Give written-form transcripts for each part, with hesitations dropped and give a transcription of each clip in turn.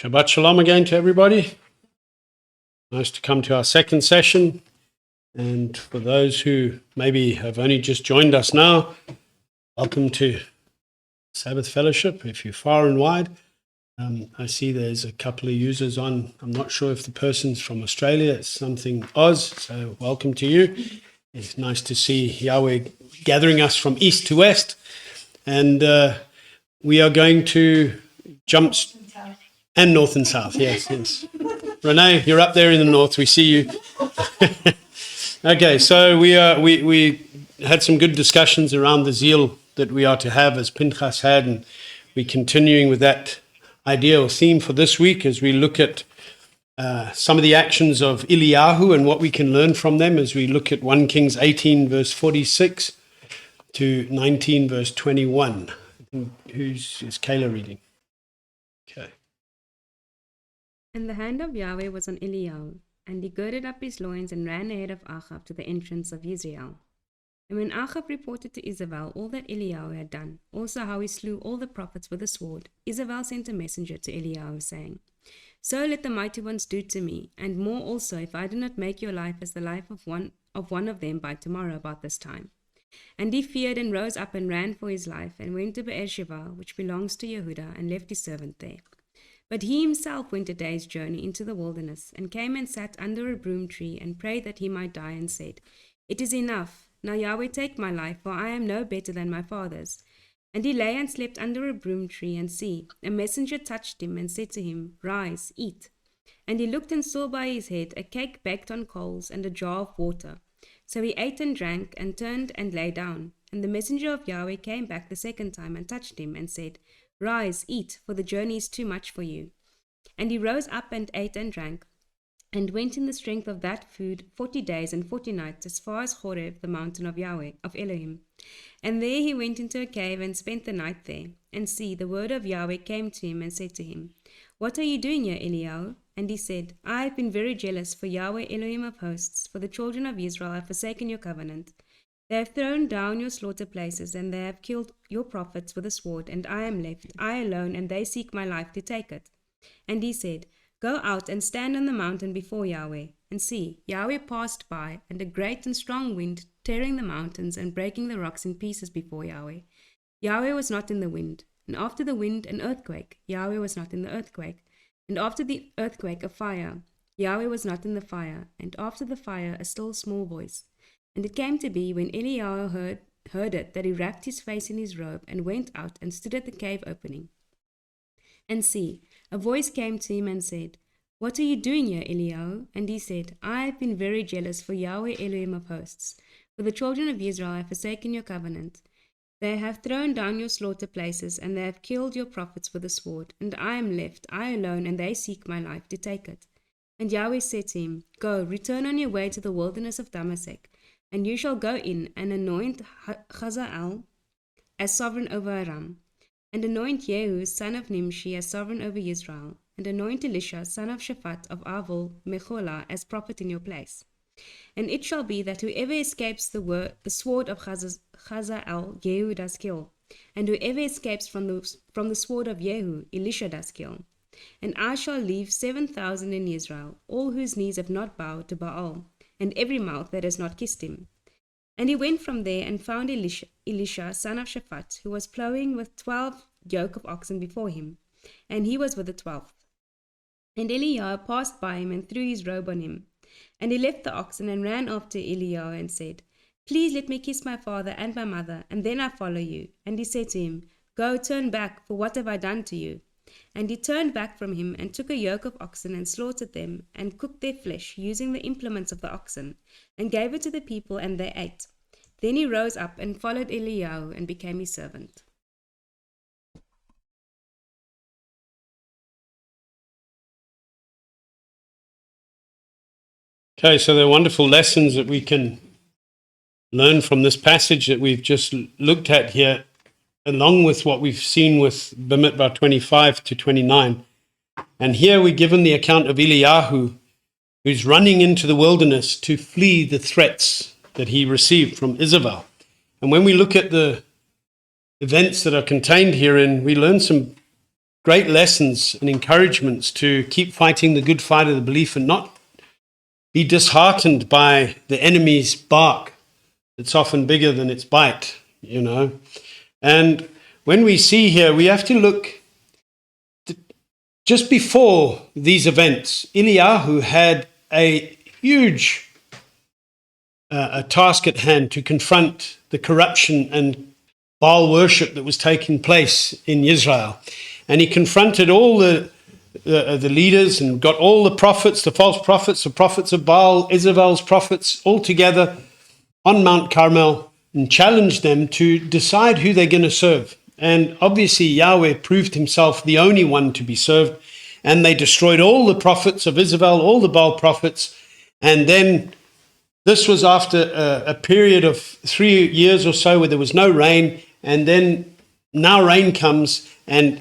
Shabbat Shalom again to everybody. Nice to come to our second session. And for those who maybe have only just joined us now, welcome to Sabbath Fellowship. If you're far and wide, I see there's a couple of users on. I'm not sure if the person's from Australia. It's something Oz, so welcome to you. It's nice to see Yahweh gathering us from east to west. And we are going to jump... And north and south, yes. Renee, you're up there in the north. We see you. Okay, so we had some good discussions around the zeal that we are to have as Pinchas had, and we're continuing with that idea or theme for this week as we look at some of the actions of Eliyahu and what we can learn from them as we look at 1 Kings 18, verse 46 to 19, verse 21. Is Kayla reading? Okay. And the hand of Yahweh was on Eliyahu, and he girded up his loins and ran ahead of Achab to the entrance of Israel. And when Achab reported to Isabel all that Eliyahu had done, also how he slew all the prophets with a sword, Isabel sent a messenger to Eliyahu, saying, So let the mighty ones do to me, and more also, if I do not make your life as the life of one of them by tomorrow about this time. And he feared and rose up and ran for his life, and went to Beersheba, which belongs to Yehudah, and left his servant there. But he himself went a day's journey into the wilderness, and came and sat under a broom tree, and prayed that he might die, and said, It is enough. Now Yahweh take my life, for I am no better than my fathers. And he lay and slept under a broom tree, and see, a messenger touched him, and said to him, Rise, eat. And he looked and saw by his head a cake baked on coals, and a jar of water. So he ate and drank, and turned and lay down. And the messenger of Yahweh came back the second time, and touched him, and said, Rise, eat, for the journey is too much for you. And he rose up and ate and drank, and went in the strength of that food 40 days and 40 nights, as far as Horeb, the mountain of Yahweh, of Elohim. And there he went into a cave and spent the night there. And see, the word of Yahweh came to him and said to him, What are you doing here, Eliyahu? And he said, I have been very jealous for Yahweh Elohim of hosts, for the children of Israel have forsaken your covenant. They have thrown down your slaughter places, and they have killed your prophets with a sword, and I am left, I alone, and they seek my life to take it. And he said, Go out and stand on the mountain before Yahweh. And see, Yahweh passed by, and a great and strong wind, tearing the mountains and breaking the rocks in pieces before Yahweh. Yahweh was not in the wind, and after the wind an earthquake. Yahweh was not in the earthquake, and after the earthquake a fire. Yahweh was not in the fire, and after the fire a still small voice. And it came to be, when Eliyahu heard it, that he wrapped his face in his robe, and went out, and stood at the cave opening. And see, a voice came to him and said, What are you doing here, Eliyahu? And he said, I have been very jealous for Yahweh Elohim of hosts, for the children of Israel have forsaken your covenant. They have thrown down your slaughter places, and they have killed your prophets with a sword, and I am left, I alone, and they seek my life to take it. And Yahweh said to him, Go, return on your way to the wilderness of Damascus, and you shall go in and anoint Hazael as sovereign over Aram, and anoint Jehu son of Nimshi as sovereign over Israel, and anoint Elisha son of Shaphat of Avil Mecholah as prophet in your place. And it shall be that whoever escapes the sword of Hazael, Jehu does kill, and whoever escapes from the sword of Jehu, Elisha does kill. And I shall leave 7,000 in Israel, all whose knees have not bowed to Baal, and every mouth that has not kissed him. And he went from there and found Elisha son of Shaphat, who was plowing with 12 yoke of oxen before him, and he was with the 12th. And Eliyahu passed by him and threw his robe on him. And he left the oxen and ran after Eliyahu and said, Please let me kiss my father and my mother, and then I follow you. And he said to him, Go, turn back, for what have I done to you? And he turned back from him, and took a yoke of oxen, and slaughtered them, and cooked their flesh, using the implements of the oxen, and gave it to the people, and they ate. Then he rose up, and followed Eliyahu, and became his servant. Okay, so there are wonderful lessons that we can learn from this passage that we've just looked at here, along with what we've seen with Bamidbar 25 to 29. And here we're given the account of Eliyahu, who's running into the wilderness to flee the threats that he received from Isabel. And when we look at the events that are contained herein, we learn some great lessons and encouragements to keep fighting the good fight of the belief and not be disheartened by the enemy's bark. It's often bigger than its bite, you know. And when we see here, we have to look just before these events. Eliyahu had a huge a task at hand to confront the corruption and Baal worship that was taking place in Israel. And he confronted all the leaders and got all the prophets, the false prophets, the prophets of Baal, Isabel's prophets, all together on Mount Carmel and challenged them to decide who they're going to serve. And obviously Yahweh proved himself the only one to be served. And they destroyed all the prophets of Isabel, all the Baal prophets. And then this was after a period of 3 years or so where there was no rain. And then now rain comes, and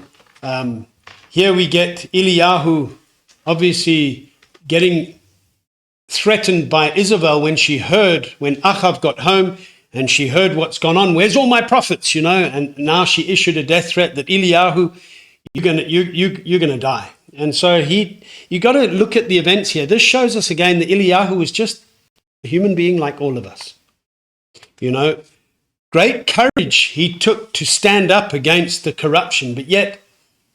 here we get Eliyahu obviously getting threatened by Isabel when Achav got home and she heard what's gone on. Where's all my prophets, you know? And now she issued a death threat that Eliyahu, you're gonna die. And so you got to look at the events here. This shows us again that Eliyahu was just a human being like all of us, you know. Great courage he took to stand up against the corruption, but yet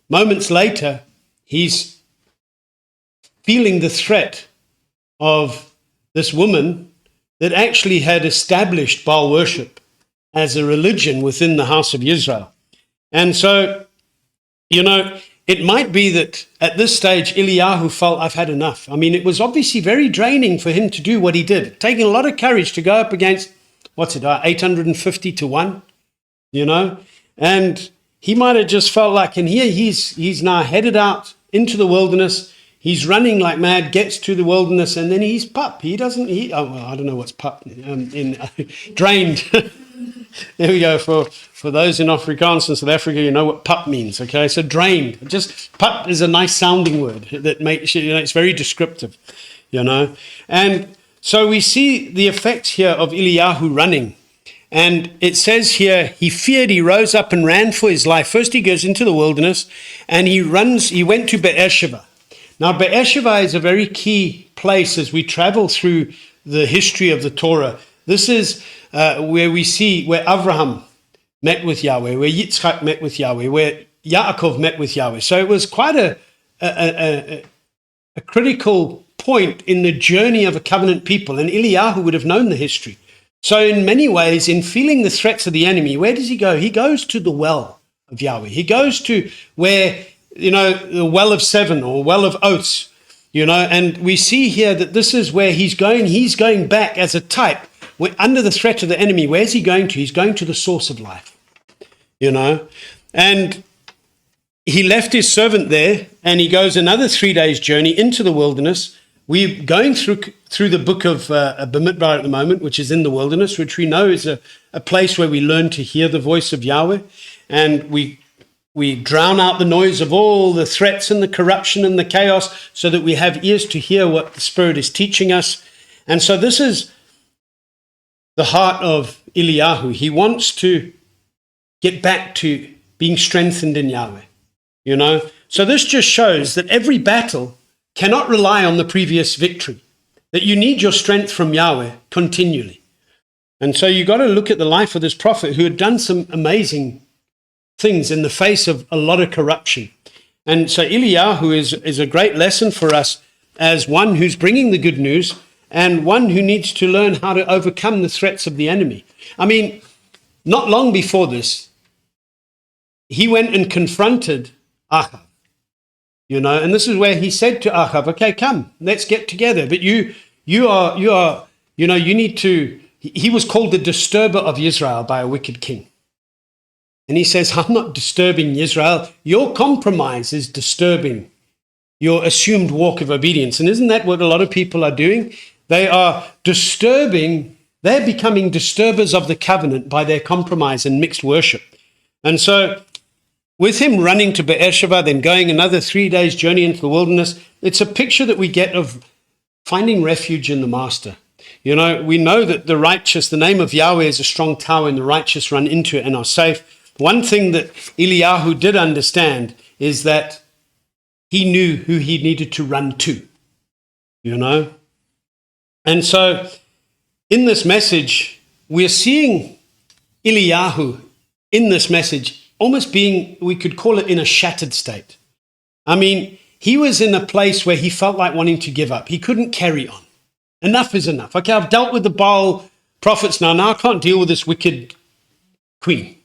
moments later, he's feeling the threat of this woman that actually had established Baal worship as a religion within the house of Israel. And so, you know, it might be that at this stage, Eliyahu felt, I've had enough. I mean, it was obviously very draining for him to do what he did, taking a lot of courage to go up against, 850 to 1, you know? And he might have just felt like, and here he's now headed out into the wilderness. He's running like mad, gets to the wilderness, and then he's pup. I don't know what's pup, drained. There we go. For those in Afrikaans in South Africa, you know what pup means, okay? So drained. Just pup is a nice sounding word that makes, you know, it's very descriptive, you know? And so we see the effects here of Eliyahu running. And it says here, he feared, he rose up and ran for his life. First he goes into the wilderness and he went to Beersheba. Now Beersheba is a very key place as we travel through the history of the Torah. This is where we see where Abraham met with Yahweh, where Yitzchak met with Yahweh, where Yaakov met with Yahweh. So it was quite a critical point in the journey of a covenant people, and Eliyahu would have known the history. So in many ways, in feeling the threats of the enemy, where does he go? He goes to the well of Yahweh. He goes to where, you know, the well of seven or well of oaths, you know, and we see here that this is where he's going. He's going back as a type. Under the threat of the enemy, where's he going to? He's going to the source of life, you know. And he left his servant there, and he goes another 3 days' journey into the wilderness. We're going through the book of Bamidbar at the moment, which is in the wilderness, which we know is a place where we learn to hear the voice of Yahweh, and we drown out the noise of all the threats and the corruption and the chaos so that we have ears to hear what the Spirit is teaching us. And so this is the heart of Eliyahu. He wants to get back to being strengthened in Yahweh, you know. So this just shows that every battle cannot rely on the previous victory, that you need your strength from Yahweh continually. And so you got to look at the life of this prophet who had done some amazing things in the face of a lot of corruption. And so Eliyahu is a great lesson for us as one who's bringing the good news and one who needs to learn how to overcome the threats of the enemy. I mean, not long before this, he went and confronted Achav, you know, and this is where he said to Achav, okay, come, let's get together. But you need to, he was called the disturber of Israel by a wicked king. And he says, I'm not disturbing Israel. Your compromise is disturbing your assumed walk of obedience. And isn't that what a lot of people are doing? They are disturbing, they're becoming disturbers of the covenant by their compromise and mixed worship. And so with him running to Beersheba, then going another 3 days journey into the wilderness, it's a picture that we get of finding refuge in the Master. You know, we know that the name of Yahweh is a strong tower and the righteous run into it and are safe. One thing that Eliyahu did understand is that he knew who he needed to run to, you know. And so in this message, we're seeing Eliyahu in this message almost being, we could call it, in a shattered state. I mean, he was in a place where he felt like wanting to give up. He couldn't carry on. Enough is enough. Okay, I've dealt with the Baal prophets now. Now I can't deal with this wicked queen,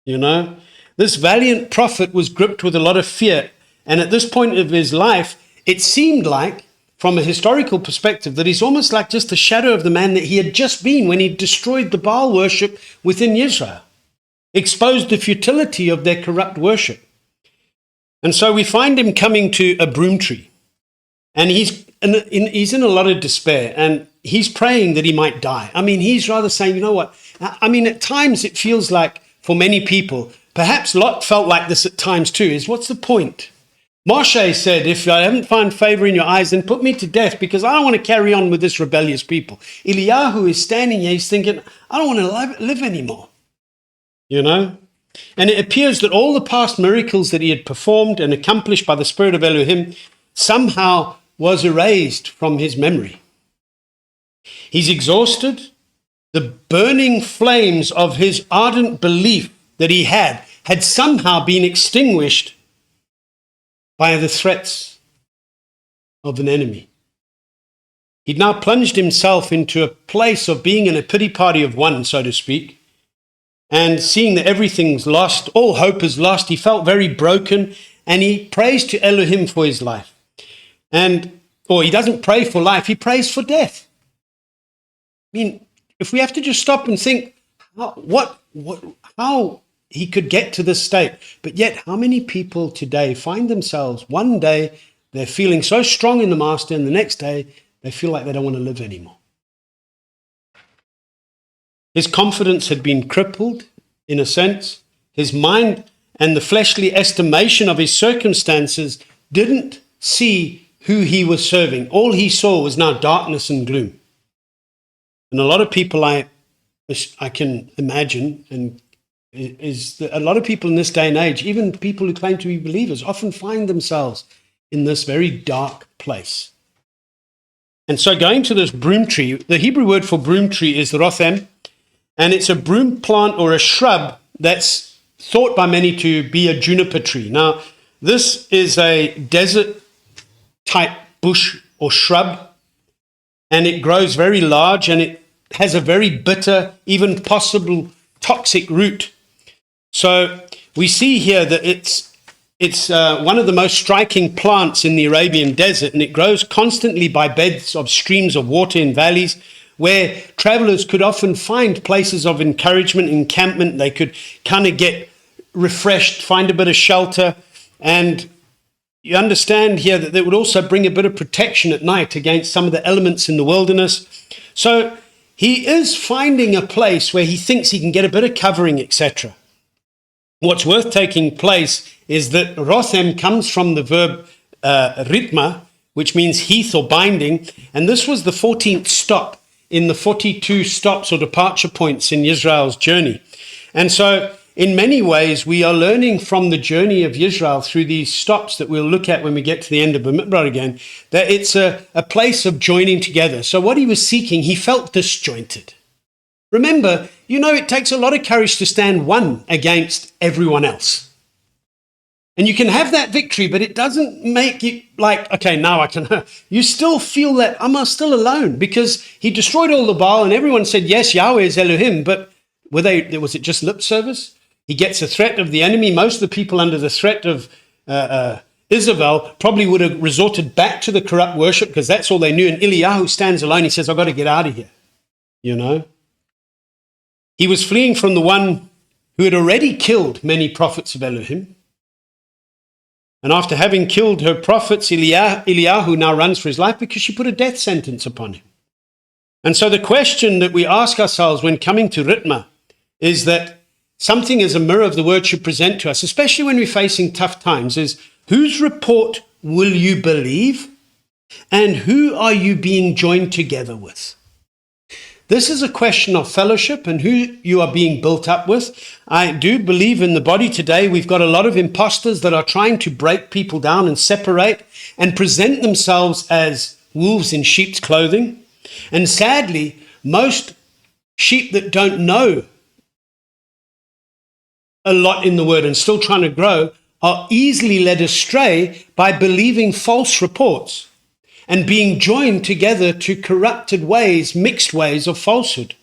you know. This valiant prophet was gripped with a lot of fear. And at this point of his life, it seemed like, from a historical perspective, that he's almost like just a shadow of the man that he had just been when he destroyed the Baal worship within Israel, exposed the futility of their corrupt worship. And so we find him coming to a broom tree, and he's in a lot of despair, and he's praying that he might die. I mean, he's rather saying, you know what? I mean, at times it feels like, for many people, perhaps Lot felt like this at times too, is what's the point? Moshe said, if I haven't found favor in your eyes, then put me to death, because I don't want to carry on with this rebellious people. Eliyahu is standing here, he's thinking, I don't want to live anymore, you know? And it appears that all the past miracles that he had performed and accomplished by the Spirit of Elohim somehow was erased from his memory. He's exhausted. The burning flames of his ardent belief that he had somehow been extinguished by the threats of an enemy. He'd now plunged himself into a place of being in a pity party of one, so to speak, and seeing that everything's lost, all hope is lost. He felt very broken, and he prays to Elohim for his life. Or he doesn't pray for life, he prays for death. I mean, if we have to just stop and think how he could get to this state, but yet how many people today find themselves, one day they're feeling so strong in the Master, and the next day they feel like they don't want to live anymore. His confidence had been crippled, in a sense. His mind and the fleshly estimation of his circumstances didn't see who he was serving. All he saw was now darkness and gloom. And a lot of people I can imagine, and is that a lot of people in this day and age, even people who claim to be believers, often find themselves in this very dark place. And so going to this broom tree, the Hebrew word for broom tree is rothem, and it's a broom plant or a shrub that's thought by many to be a juniper tree. Now, this is a desert type bush or shrub, and it grows very large, and it has a very bitter, even possible toxic root. So we see here that it's one of the most striking plants in the Arabian desert, and it grows constantly by beds of streams of water in valleys, where travelers could often find places of encouragement, encampment. They could kind of get refreshed, find a bit of shelter. And you understand here that it would also bring a bit of protection at night against some of the elements in the wilderness. So he is finding a place where he thinks he can get a bit of covering, etc. What's worth taking place is that rothem comes from the verb ritma, which means heath or binding. And this was the 14th stop in the 42 stops or departure points in Israel's journey. And so in many ways, we are learning from the journey of Israel through these stops that we'll look at when we get to the end of Bamidbar again, that it's a place of joining together. So what he was seeking, he felt disjointed. Remember, you know, it takes a lot of courage to stand one against everyone else. And you can have that victory, but it doesn't make it like, okay, now I can. You still feel that I'm still alone, because he destroyed all the Baal and everyone said, yes, Yahweh is Elohim, but was it just lip service? He gets a threat of the enemy. Most of the people under the threat of Isabel probably would have resorted back to the corrupt worship, because that's all they knew. And Eliyahu stands alone. He says, I've got to get out of here. You know, he was fleeing from the one who had already killed many prophets of Elohim. And after having killed her prophets, Eliyahu now runs for his life because she put a death sentence upon him. And so the question that we ask ourselves when coming to Ritma is that something as a mirror of the word should present to us, especially when we're facing tough times, is whose report will you believe, and who are you being joined together with? this is a question of fellowship and who you are being built up with. I do believe in the body today, we've got a lot of imposters that are trying to break people down and separate and present themselves as wolves in sheep's clothing. And sadly, most sheep that don't know a lot in the word and still trying to grow are easily led astray by believing false reports and being joined together to corrupted ways, mixed ways of falsehood.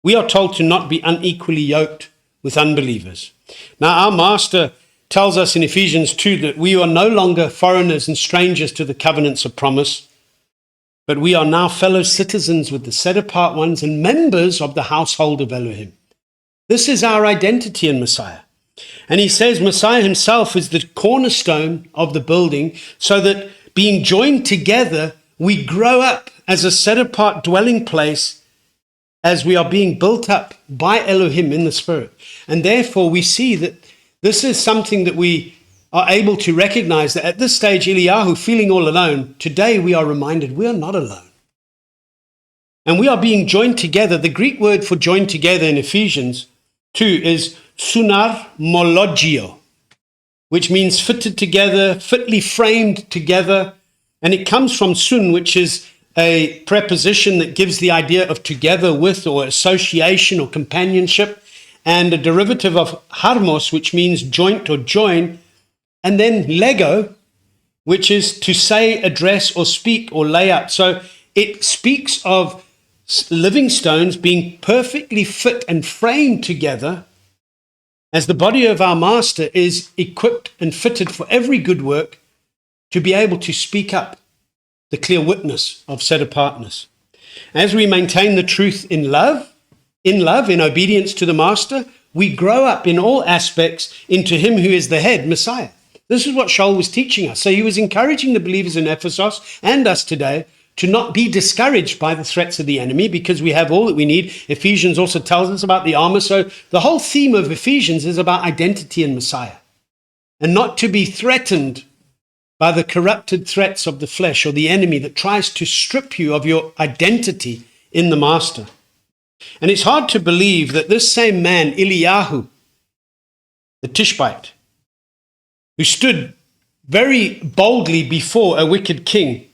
We are told to not be unequally yoked with unbelievers. Now, our master tells us in Ephesians 2 that we are no longer foreigners and strangers to the covenants of promise, but we are now fellow citizens with the set-apart ones and members of the household of Elohim. This is our identity in Messiah. And he says Messiah himself is the cornerstone of the building, so that being joined together, we grow up as a set-apart dwelling place as we are being built up by Elohim in the Spirit. And therefore, we see that this is something that we are able to recognize, that at this stage, Eliyahu feeling all alone, today we are reminded we are not alone. And we are being joined together. The Greek word for joined together in Ephesians 2 is sunar mologio, which means fitted together, fitly framed together. And it comes from sun, which is a preposition that gives the idea of together with or association or companionship, and a derivative of harmos, which means joint or join, and then lego, which is to say, address, or speak, or lay out. So it speaks of living stones being perfectly fit and framed together as the body of our master is equipped and fitted for every good work to be able to speak up the clear witness of set-apartness. As we maintain the truth in love, in obedience to the master, we grow up in all aspects into him who is the head, Messiah. This is what Shaul was teaching us. So he was encouraging the believers in Ephesus and us today to not be discouraged by the threats of the enemy, because we have all that we need. Ephesians also tells us about the armor. So the whole theme of Ephesians is about identity in Messiah, and not to be threatened by the corrupted threats of the flesh or the enemy that tries to strip you of your identity in the master. And it's hard to believe that this same man, Eliyahu, the Tishbite, who stood very boldly before a wicked king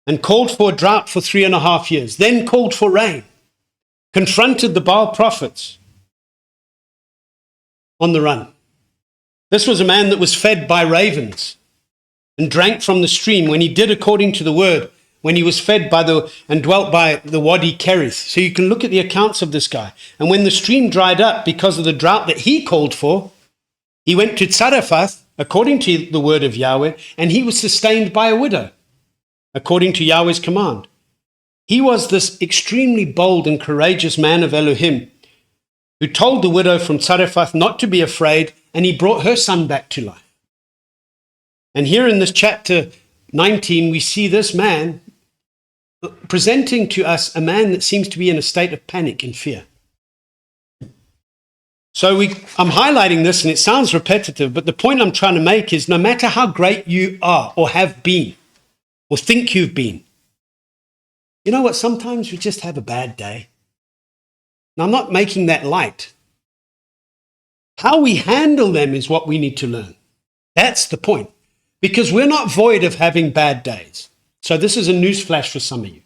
and called for a drought for 3.5 years, then called for rain, confronted the Baal prophets on the run. This was a man that was fed by ravens and drank from the stream when he did according to the word, when he was fed by and dwelt by the Wadi Kerith. So you can look at the accounts of this guy. And when the stream dried up because of the drought that he called for, he went to Zarephath according to the word of Yahweh, and he was sustained by a widow according to Yahweh's command. He was this extremely bold and courageous man of Elohim who told the widow from Zarephath not to be afraid, and he brought her son back to life. And here in this chapter 19, we see this man presenting to us a man that seems to be in a state of panic and fear. So I'm highlighting this, and it sounds repetitive, but the point I'm trying to make is no matter how great you are or have been or think you've been, you know what? Sometimes we just have a bad day. Now, I'm not making that light. How we handle them is what we need to learn. That's the point. Because we're not void of having bad days. So this is a news flash for some of you,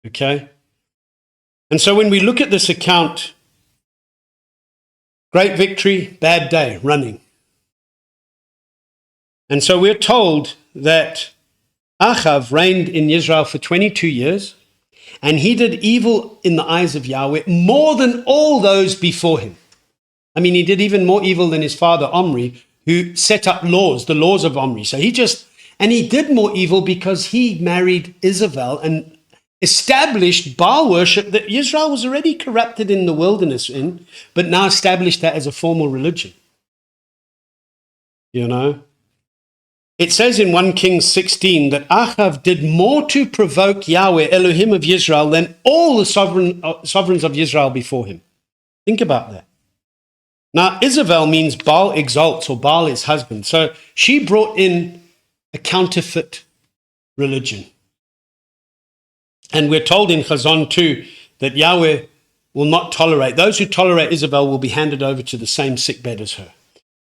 okay? And so when we look at this account, great victory, bad day, running. And so we're told that Achav reigned in Israel for 22 years, and he did evil in the eyes of Yahweh more than all those before him. I mean, he did even more evil than his father Omri, who set up laws, the laws of Omri. So he did more evil because he married Isabel and established Baal worship that Israel was already corrupted in the wilderness in, but now established that as a formal religion. You know? It says in 1 Kings 16 that Achav did more to provoke Yahweh, Elohim of Israel, than all the sovereigns of Israel before him. Think about that. Now, Isabel means Baal exalts, or Baal is husband. So she brought in a counterfeit religion. And we're told in Chazon 2 that Yahweh will not tolerate. Those who tolerate Isabel will be handed over to the same sickbed as her.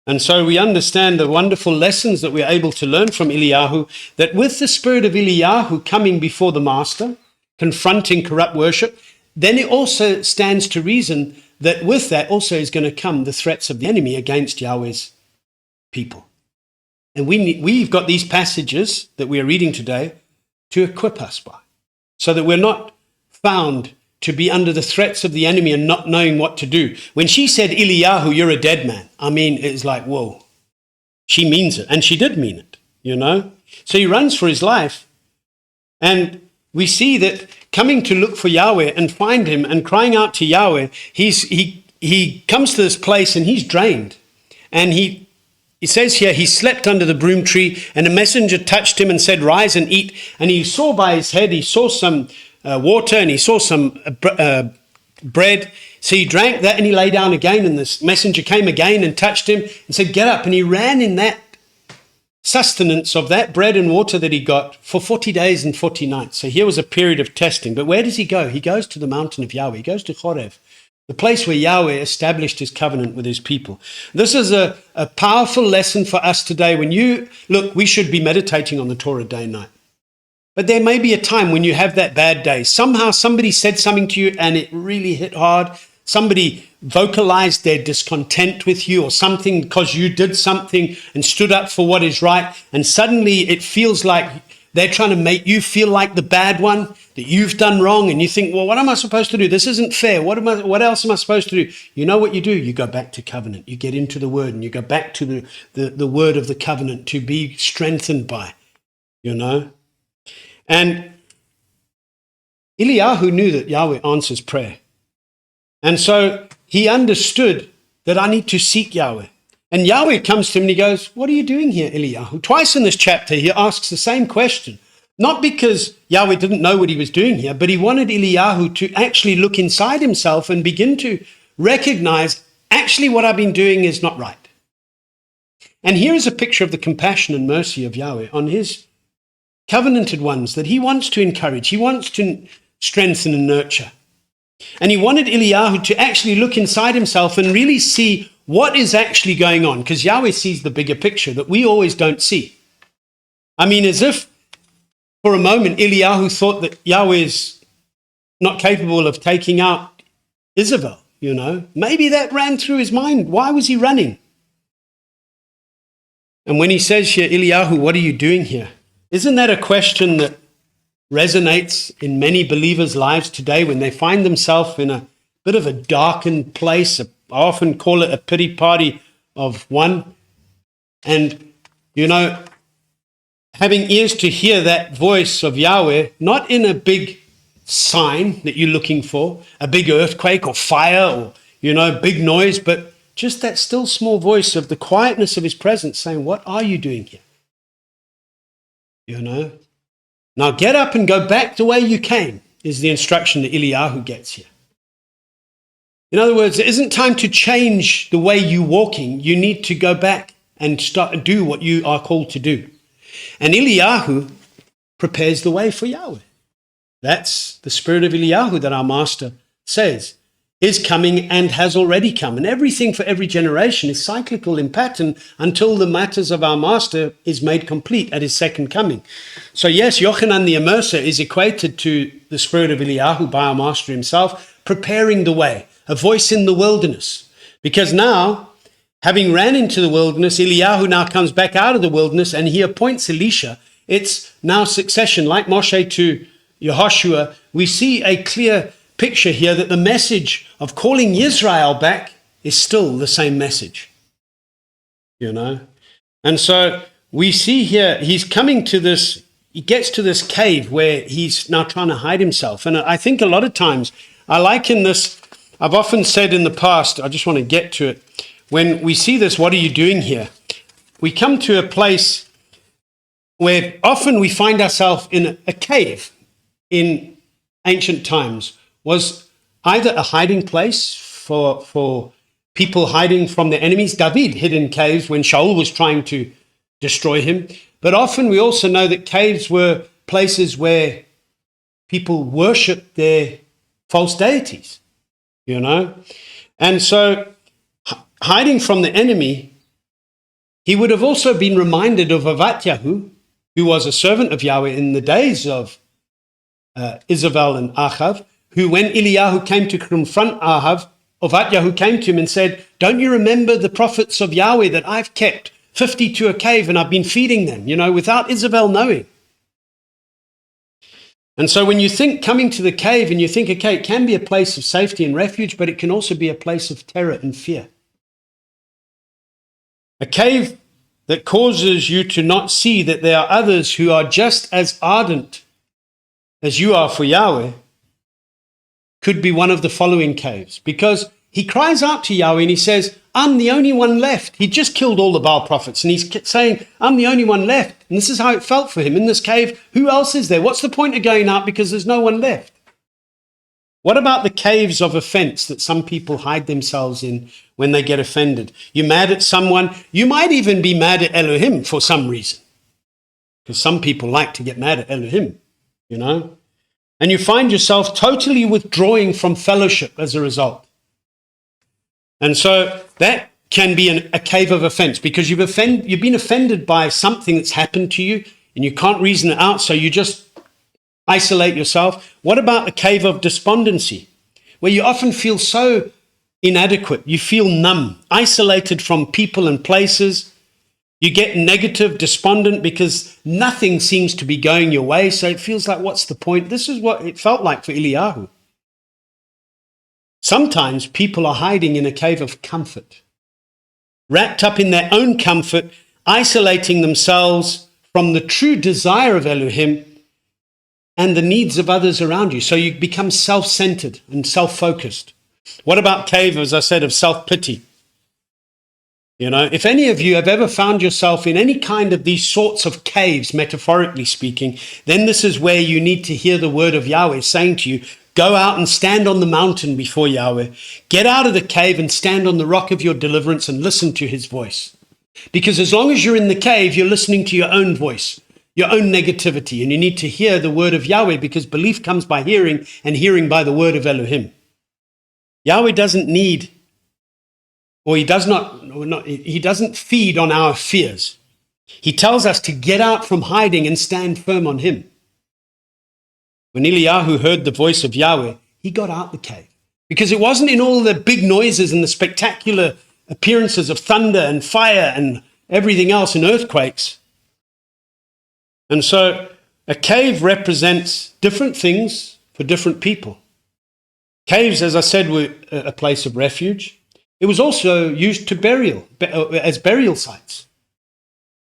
And so we understand the wonderful lessons that we are able to learn from Eliyahu, that with the spirit of Eliyahu coming before the master, confronting corrupt worship, then it also stands to reason that with that also is going to come the threats of the enemy against Yahweh's people. And we've got these passages that we are reading today to equip us by, so that we're not found to be under the threats of the enemy and not knowing what to do. When she said, Eliyahu, you're a dead man, I mean, it's like, whoa, she means it. And she did mean it, you know. So he runs for his life. And we see that coming to look for Yahweh and find him and crying out to Yahweh, he comes to this place and he's drained. And he says here, he slept under the broom tree, and a messenger touched him and said, rise and eat. And he saw by his head, he saw some water, and he saw some bread. So he drank that and he lay down again, and this messenger came again and touched him and said, get up. And he ran in that sustenance of that bread and water that he got for 40 days and 40 nights. So here was a period of testing. But where does he go? He goes to the mountain of Yahweh. He goes to Horeb, the place where Yahweh established his covenant with his people. This is a powerful lesson for us today. When you look, we should be meditating on the Torah day and night. But there may be a time when you have that bad day. Somehow somebody said something to you and it really hit hard. Somebody vocalized their discontent with you or something because you did something and stood up for what is right. And suddenly it feels like they're trying to make you feel like the bad one, that you've done wrong. And you think, well, what am I supposed to do? This isn't fair. What else am I supposed to do? You know what you do? You go back to covenant. You get into the word and you go back to the word of the covenant to be strengthened by, you know. And Eliyahu knew that Yahweh answers prayer. And so he understood that I need to seek Yahweh. And Yahweh comes to him and he goes, what are you doing here, Eliyahu? Twice in this chapter, he asks the same question. Not because Yahweh didn't know what he was doing here, but he wanted Eliyahu to actually look inside himself and begin to recognize, actually what I've been doing is not right. And here is a picture of the compassion and mercy of Yahweh on his covenanted ones that he wants to encourage, he wants to strengthen and nurture. And he wanted Eliyahu to actually look inside himself and really see what is actually going on, because Yahweh sees the bigger picture that we always don't see. I mean, as if for a moment Eliyahu thought that Yahweh is not capable of taking out Isabel, you know. Maybe that ran through his mind. Why was he running? And when he says here, Eliyahu, what are you doing here? Isn't that a question that resonates in many believers' lives today when they find themselves in a bit of a darkened place? I often call it a pity party of one. And, you know, having ears to hear that voice of Yahweh, not in a big sign that you're looking for, a big earthquake or fire or, you know, big noise, but just that still small voice of the quietness of his presence saying, what are you doing here? You know, now get up and go back the way you came is the instruction that Eliyahu gets here. In other words, it isn't time to change the way you're walking. You need to go back and start do what you are called to do. And Eliyahu prepares the way for Yahweh. That's the spirit of Eliyahu that our master says is coming and has already come. And everything for every generation is cyclical in pattern until the matters of our master is made complete at his second coming. So yes, Yochanan the Immerser is equated to the spirit of Eliyahu by our master himself, preparing the way, a voice in the wilderness. Because now, having ran into the wilderness, Eliyahu now comes back out of the wilderness and he appoints Elisha. It's now succession, like Moshe to Yehoshua. We see a clear picture here that the message of calling Israel back is still the same message, you know. And so we see here he's coming to this, he gets to this cave where he's now trying to hide himself. And I think a lot of times I liken this, I've often said in the past, I just want to get to it, when we see this, what are you doing here? We come to a place where often we find ourselves in a cave in ancient times. Was either a hiding place for people hiding from their enemies. David hid in caves when Shaul was trying to destroy him. But often we also know that caves were places where people worshipped their false deities, you know. And so hiding from the enemy, he would have also been reminded of Avatyahu, who was a servant of Yahweh in the days of Isabel and Achav, who when Eliyahu came to confront Ahav, Avatyahu came to him and said, don't you remember the prophets of Yahweh that I've kept 50 to a cave and I've been feeding them, you know, without Isabel knowing. And so when you think coming to the cave and you think, okay, it can be a place of safety and refuge, but it can also be a place of terror and fear. A cave that causes you to not see that there are others who are just as ardent as you are for Yahweh could be one of the following caves, because he cries out to Yahweh and he says, I'm the only one left. He just killed all the Baal prophets and he's saying, I'm the only one left. And this is how it felt for him in this cave. Who else is there? What's the point of going out because there's no one left? What about the caves of offense that some people hide themselves in when they get offended? You're mad at someone. You might even be mad at Elohim for some reason, because some people like to get mad at Elohim, you know, and you find yourself totally withdrawing from fellowship as a result. And so that can be a cave of offense, because you've been offended by something that's happened to you and you can't reason it out, so you just isolate yourself. What about a cave of despondency, where you often feel so inadequate, you feel numb, isolated from people and places, you get negative, despondent because nothing seems to be going your way, so it feels like, what's the point? This is what it felt like for Eliyahu. Sometimes people are hiding in a cave of comfort, wrapped up in their own comfort, isolating themselves from the true desire of Elohim and the needs of others around you. So you become self-centered and self-focused. What about cave, as I said, of self-pity? You know, if any of you have ever found yourself in any kind of these sorts of caves, metaphorically speaking, then this is where you need to hear the word of Yahweh saying to you, go out and stand on the mountain before Yahweh. Get out of the cave and stand on the rock of your deliverance and listen to his voice. Because as long as you're in the cave, you're listening to your own voice, your own negativity, and you need to hear the word of Yahweh, because belief comes by hearing and hearing by the word of Elohim. Yahweh doesn't need, or he doesn't feed on our fears. He tells us to get out from hiding and stand firm on him. When Eliyahu heard the voice of Yahweh, he got out the cave, because it wasn't in all the big noises and the spectacular appearances of thunder and fire and everything else and earthquakes. And so a cave represents different things for different people. Caves, as I said, were a place of refuge. It was also used to as burial sites,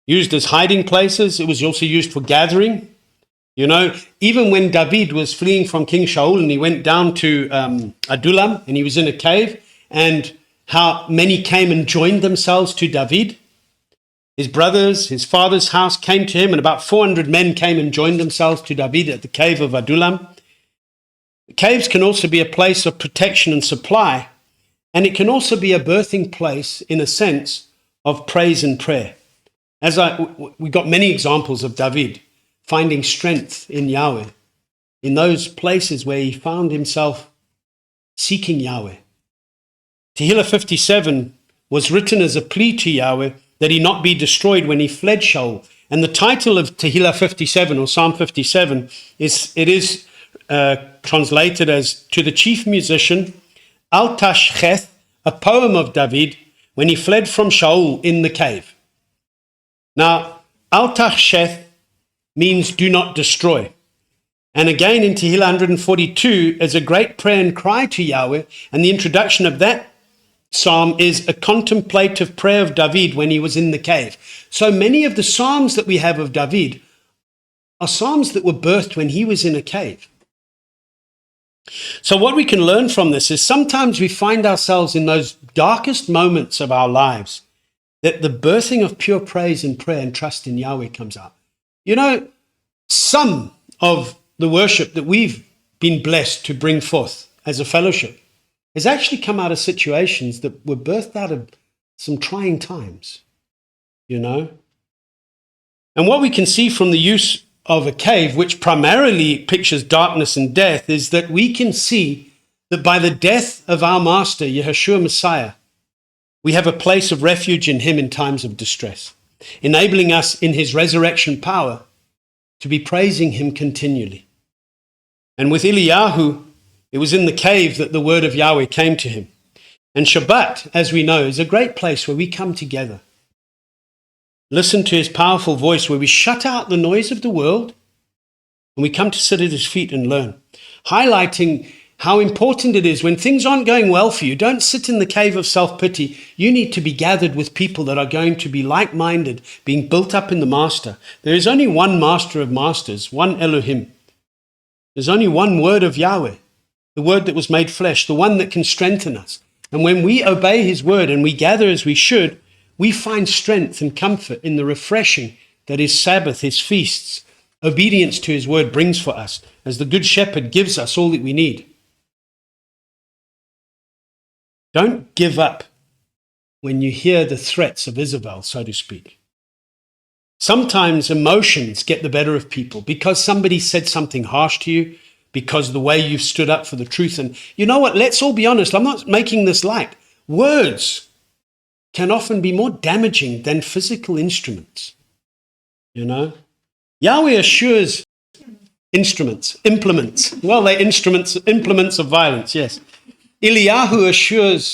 used as hiding places. It was also used for gathering. You know, even when David was fleeing from King Shaul and he went down to Adullam and he was in a cave, and how many came and joined themselves to David. His brothers, his father's house came to him, and about 400 men came and joined themselves to David at the cave of Adullam. The caves can also be a place of protection and supply, and it can also be a birthing place, in a sense, of praise and prayer. We got many examples of David finding strength in Yahweh, in those places where he found himself seeking Yahweh. Tehillah 57 was written as a plea to Yahweh that he not be destroyed when he fled Shaul. And the title of Tehillah 57, or Psalm 57, is translated as to the chief musician, Al Tashcheth, a poem of David when he fled from Shaul in the cave. Now, Al Tashcheth means do not destroy. And again in Tehillah 142 is a great prayer and cry to Yahweh, and the introduction of that psalm is a contemplative prayer of David when he was in the cave. So many of the psalms that we have of David are psalms that were birthed when he was in a cave. So what we can learn from this is sometimes we find ourselves in those darkest moments of our lives that the birthing of pure praise and prayer and trust in Yahweh comes out. You know, some of the worship that we've been blessed to bring forth as a fellowship has actually come out of situations that were birthed out of some trying times, you know. And what we can see from the use of a cave, which primarily pictures darkness and death, is that we can see that by the death of our Master, Yeshua Messiah, we have a place of refuge in him in times of distress, enabling us in his resurrection power to be praising him continually. And with Eliyahu, it was in the cave that the word of Yahweh came to him. And Shabbat, as we know, is a great place where we come together, listen to his powerful voice, where we shut out the noise of the world and we come to sit at his feet and learn, highlighting how important it is when things aren't going well for you. Don't sit in the cave of self-pity. You need to be gathered with people that are going to be like-minded, being built up in the Master. There is only one Master of Masters, one Elohim. There's only one word of Yahweh, the word that was made flesh, the one that can strengthen us. And when we obey his word and we gather as we should, we find strength and comfort in the refreshing that his Sabbath, his feasts, obedience to his word brings for us, as the Good Shepherd gives us all that we need. Don't give up when you hear the threats of Isabel, so to speak. Sometimes emotions get the better of people because somebody said something harsh to you, because of the way you've stood up for the truth. And you know what? Let's all be honest. I'm not making this light. Words can often be more damaging than physical instruments. You know? Yahweh assures implements. Well, they're implements of violence, yes. Eliyahu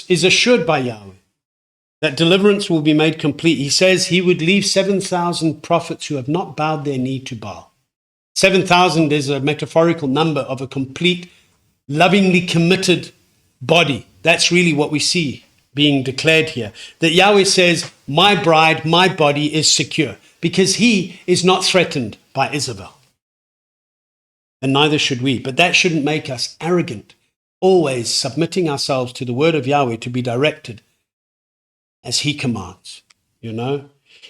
is assured by Yahweh that deliverance will be made complete. He says he would leave 7,000 prophets who have not bowed their knee to Baal. 7,000 is a metaphorical number of a complete, lovingly committed body. That's really what we see being declared here. That Yahweh says, my bride, my body is secure, because he is not threatened by Isabel. And neither should we. But that shouldn't make us arrogant, always submitting ourselves to the word of Yahweh to be directed as he commands, you know.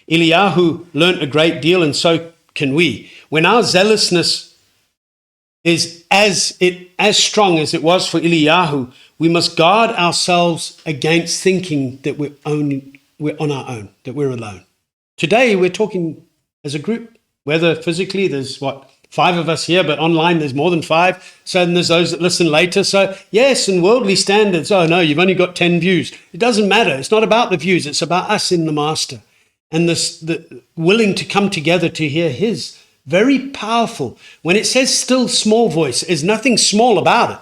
Eliyahu learned a great deal, and so can we. When our zealousness is as strong as it was for Eliyahu, we must guard ourselves against thinking that we're on our own, that we're alone. Today, we're talking as a group, whether physically, there's 5 of us here, but online there's more than 5. So then there's those that listen later. So yes, in worldly standards, oh no, you've only got 10 views. It doesn't matter. It's not about the views. It's about us in the Master. And the willing to come together to hear his very powerful. When it says still small voice, there's nothing small about it,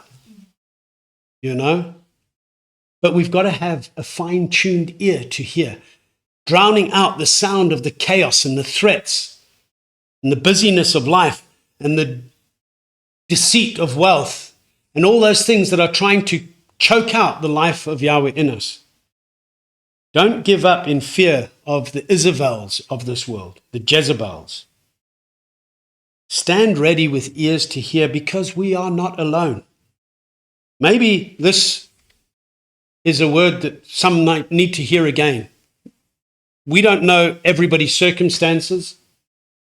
you know. But we've got to have a fine-tuned ear to hear, drowning out the sound of the chaos and the threats and the busyness of life and the deceit of wealth and all those things that are trying to choke out the life of Yahweh in us. Don't give up in fear of the Isabels of this world, the Jezebels. Stand ready with ears to hear, because we are not alone. Maybe this is a word that some might need to hear again. We don't know everybody's circumstances.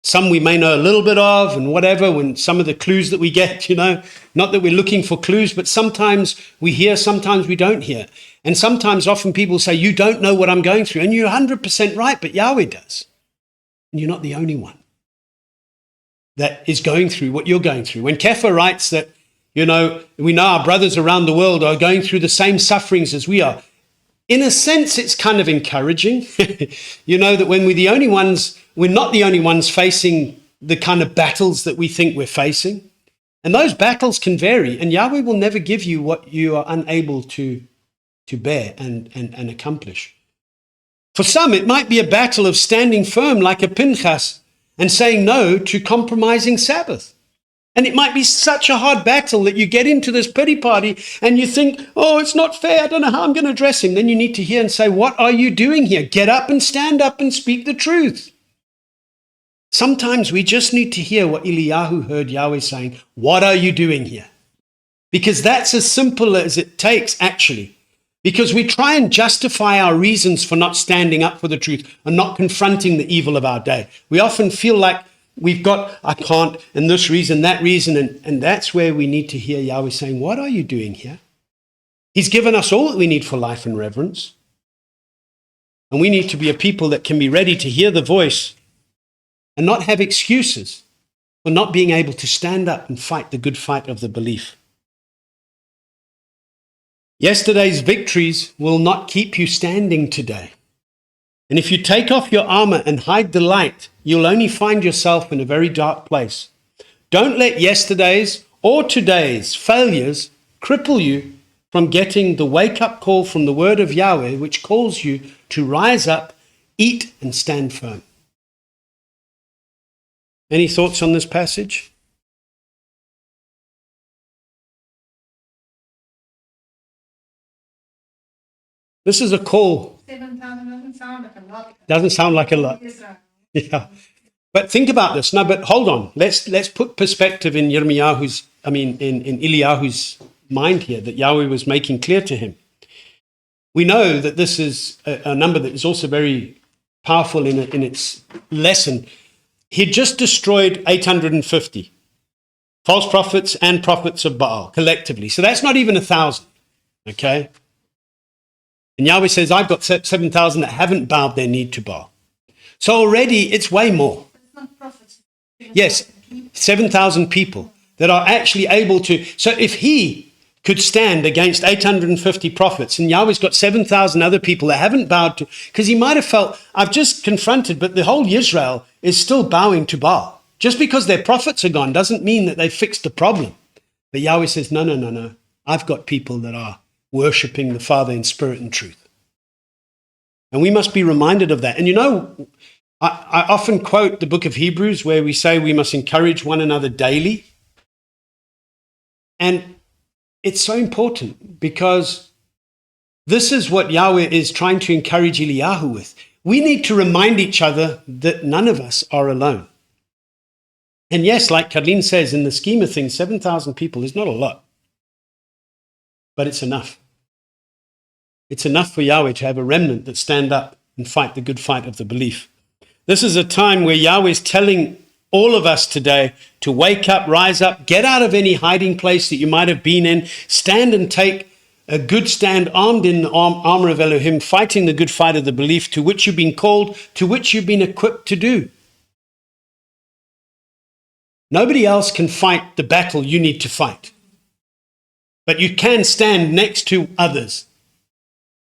Some we may know a little bit of and whatever, when some of the clues that we get, you know, not that we're looking for clues, but sometimes we hear, sometimes we don't hear. And sometimes often people say, you don't know what I'm going through. And you're 100% right, but Yahweh does. And you're not the only one that is going through what you're going through. When Kepha writes that, you know, we know our brothers around the world are going through the same sufferings as we are, in a sense, it's kind of encouraging, you know, that when we're not the only ones facing the kind of battles that we think we're facing. And those battles can vary, and Yahweh will never give you what you are unable to bear and accomplish. For some, it might be a battle of standing firm like a Pinchas and saying no to compromising Sabbath. And it might be such a hard battle that you get into this pity party and you think, oh, it's not fair. I don't know how I'm going to address him. Then you need to hear and say, what are you doing here? Get up and stand up and speak the truth. Sometimes we just need to hear what Eliyahu heard Yahweh saying, what are you doing here? Because that's as simple as it takes, actually. Because we try and justify our reasons for not standing up for the truth and not confronting the evil of our day. We often feel like we've got, I can't, and this reason, that reason, and that's where we need to hear Yahweh saying, what are you doing here? He's given us all that we need for life and reverence. And we need to be a people that can be ready to hear the voice and not have excuses for not being able to stand up and fight the good fight of the belief. Yesterday's victories will not keep you standing today. And if you take off your armor and hide the light, you'll only find yourself in a very dark place. Don't let yesterday's or today's failures cripple you from getting the wake-up call from the word of Yahweh, which calls you to rise up, eat, and stand firm. Any thoughts on this passage? This is a call. 7,000 doesn't sound like a lot. Doesn't sound like a lot. Israel. Yeah. But think about this. No, but hold on. Let's put perspective in in Eliyahu's mind here that Yahweh was making clear to him. We know that this is a number that is also very powerful in its lesson. He just destroyed 850 false prophets and prophets of Baal collectively. So that's not even 1,000. Okay? And Yahweh says, I've got 7,000 that haven't bowed their knee to Baal. So already it's way more. It's not prophets. Yes, 7,000 people that are actually able to. So if he could stand against 850 prophets and Yahweh's got 7,000 other people that haven't bowed to, because he might have felt, I've just confronted, but the whole Israel is still bowing to Baal. Just because their prophets are gone doesn't mean that they fixed the problem. But Yahweh says, no. I've got people that are worshipping the Father in spirit and truth. And we must be reminded of that. And you know, I often quote the book of Hebrews where we say we must encourage one another daily. And it's so important because this is what Yahweh is trying to encourage Eliyahu with. We need to remind each other that none of us are alone. And yes, like Kadlin says, in the scheme of things, 7,000 people is not a lot. But it's enough. It's enough for Yahweh to have a remnant that stand up and fight the good fight of the belief. This is a time where Yahweh is telling all of us today to wake up, rise up, get out of any hiding place that you might have been in, stand and take a good stand armed in the armor of Elohim, fighting the good fight of the belief to which you've been called, to which you've been equipped to do. Nobody else can fight the battle you need to fight. But you can stand next to others,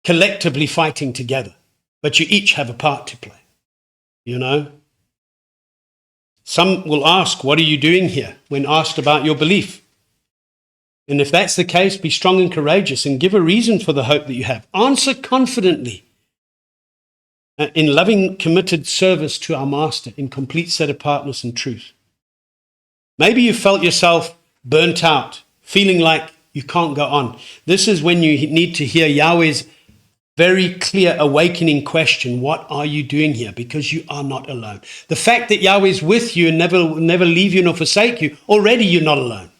collectively fighting together. But you each have a part to play, you know? Some will ask, what are you doing here? When asked about your belief. And if that's the case, be strong and courageous and give a reason for the hope that you have. Answer confidently in loving, committed service to our Master in complete set-apartness and truth. Maybe you felt yourself burnt out, feeling like you can't go on. This is when you need to hear Yahweh's very clear awakening question, what are you doing here? Because you are not alone. The fact that Yahweh is with you and never leave you nor forsake you, already you're not alone.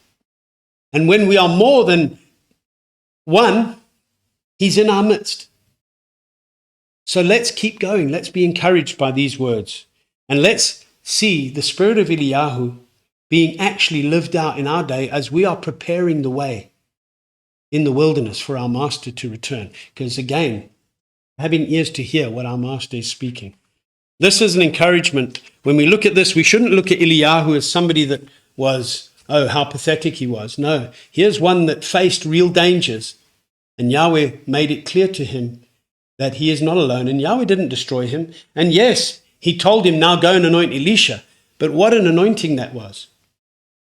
And when we are more than one, he's in our midst. So let's keep going. Let's be encouraged by these words. And let's see the spirit of Eliyahu being actually lived out in our day as we are preparing the way in the wilderness for our Master to return. Because again, having ears to hear what our Master is speaking. This is an encouragement. When we look at this, we shouldn't look at Eliyahu as somebody that was, oh, how pathetic he was. No, here's one that faced real dangers. And Yahweh made it clear to him that he is not alone. And Yahweh didn't destroy him. And yes, he told him, now go and anoint Elisha. But what an anointing that was.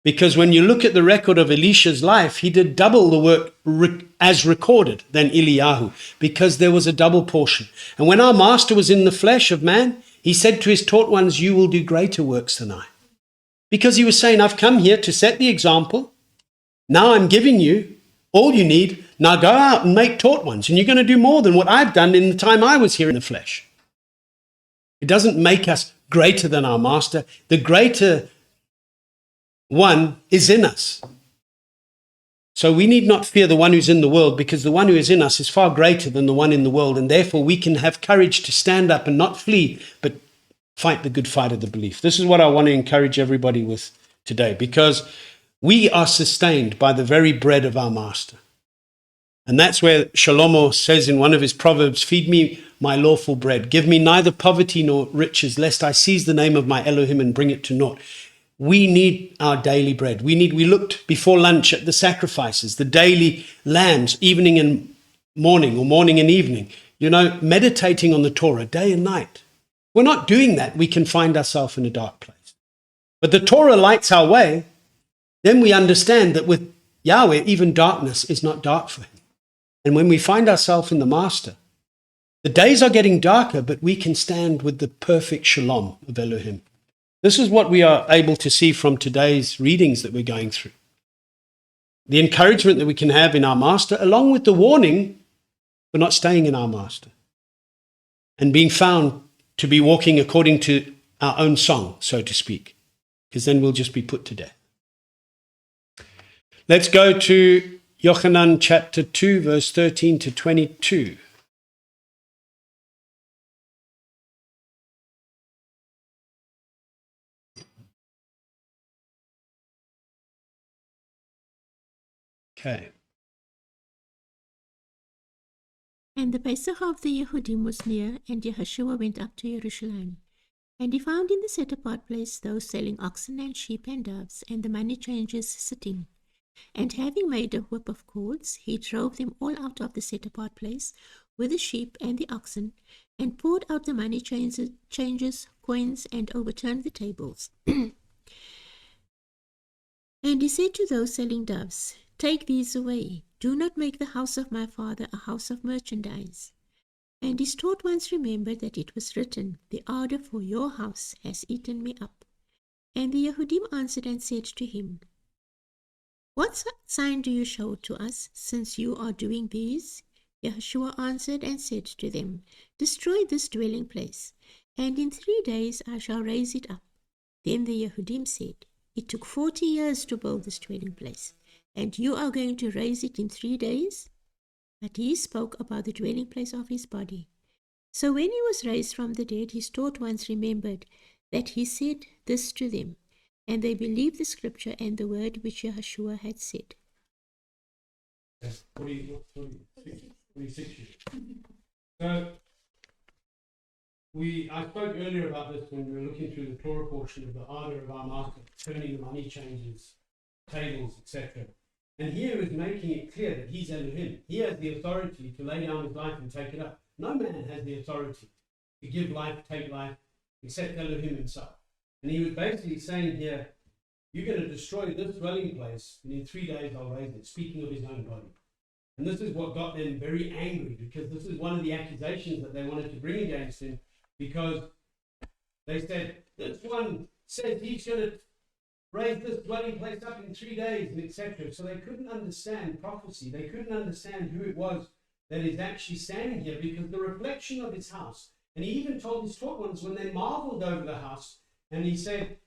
Because when you look at the record of Elisha's life, he did double the work as recorded than Eliyahu, because there was a double portion. And when our Master was in the flesh of man, he said to his taught ones, you will do greater works than I. Because he was saying, I've come here to set the example. Now I'm giving you all you need. Now go out and make taught ones. And you're going to do more than what I've done in the time I was here in the flesh. It doesn't make us greater than our Master. The greater one is in us. So we need not fear the one who's in the world, because the one who is in us is far greater than the one in the world. And therefore we can have courage to stand up and not flee, but fight the good fight of the belief. This is what I want to encourage everybody with today, because we are sustained by the very bread of our Master. And that's where Shlomo says in one of his proverbs, feed me my lawful bread. Give me neither poverty nor riches, lest I seize the name of my Elohim and bring it to naught. We need our daily bread. We looked before lunch at the sacrifices, the daily lambs, evening and morning or morning and evening, meditating on the Torah day and night. We're not doing that. We can find ourselves in a dark place. But the Torah lights our way. Then we understand that with Yahweh, even darkness is not dark for him. And when we find ourselves in the Master, the days are getting darker, but we can stand with the perfect shalom of Elohim. This is what we are able to see from today's readings that we're going through. The encouragement that we can have in our Master, along with the warning for not staying in our Master and being found to be walking according to our own song, so to speak, because then we'll just be put to death. Let's go to Yochanan chapter 2, verse 13 to 22. Okay. And the Pesach of the Yehudim was near, and Yeshua went up to Jerusalem. And he found in the set-apart place those selling oxen and sheep and doves, and the money changers sitting. And having made a whip of cords, he drove them all out of the set-apart place with the sheep and the oxen, and poured out the money changers, coins, and overturned the tables. And he said to those selling doves, "Take these away. Do not make the house of my Father a house of merchandise." And his taught ones remembered that it was written, "The ardor for your house has eaten me up." And the Yehudim answered and said to him, "What sign do you show to us, since you are doing these?" Yeshua answered and said to them, "Destroy this dwelling place, and in 3 days I shall raise it up." Then the Yehudim said, "It took 40 years to build this dwelling place, and you are going to raise it in 3 days?" But he spoke about the dwelling place of his body. So when he was raised from the dead, his taught ones remembered that he said this to them, and they believed the scripture and the word which Yeshua had said. 46 years. So, I spoke earlier about this when we were looking through the Torah portion of the ardor of our Master, turning the money changers, tables, etc. And here is making it clear that he's Elohim. He has the authority to lay down his life and take it up. No man has the authority to give life, take life, except Elohim himself. And he was basically saying here, you're going to destroy this dwelling place, and in 3 days I'll raise it, speaking of his own body. And this is what got them very angry, because this is one of the accusations that they wanted to bring against him, because they said, this one says he's going to raise this dwelling place up in 3 days, and etc. So they couldn't understand prophecy. They couldn't understand who it was that is actually standing here, because the reflection of his house. And he even told his taught ones when they marveled over the house, and he said,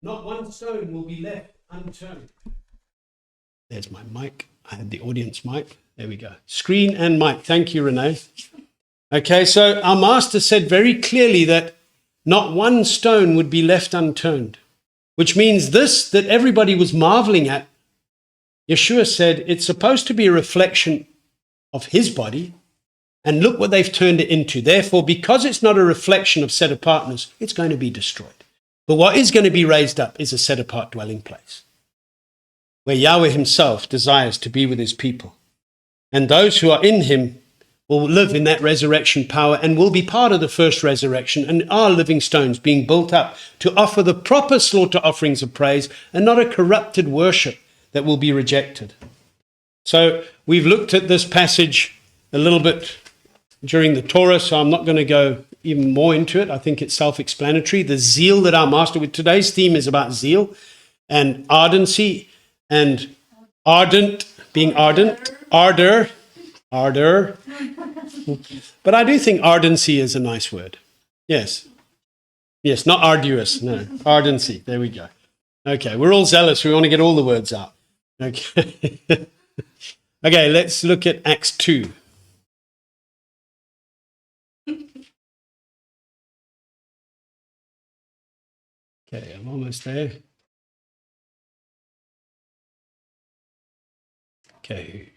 not one stone will be left unturned. There's my mic. I had the audience mic. There we go. Screen and mic. Thank you, Renee. Okay, so our Master said very clearly that not one stone would be left unturned, which means this that everybody was marveling at. Yeshua said it's supposed to be a reflection of his body, and look what they've turned it into. Therefore, because it's not a reflection of set apartness, it's going to be destroyed. But what is going to be raised up is a set apart dwelling place, where Yahweh himself desires to be with his people. And those who are in him will live in that resurrection power and will be part of the first resurrection and are living stones being built up to offer the proper slaughter offerings of praise and not a corrupted worship that will be rejected. So we've looked at this passage a little bit during the Torah, so I'm not going to go even more into it. I think it's self-explanatory. The zeal that our Master, with today's theme is about zeal and ardency and ardent, being ardent, ardor. But I do think ardency is a nice word. Yes, not arduous, no, ardency. There we go. Okay, we're all zealous. We want to get all the words out. Okay. Okay, let's look at Acts 2. Okay, I'm almost there. Okay.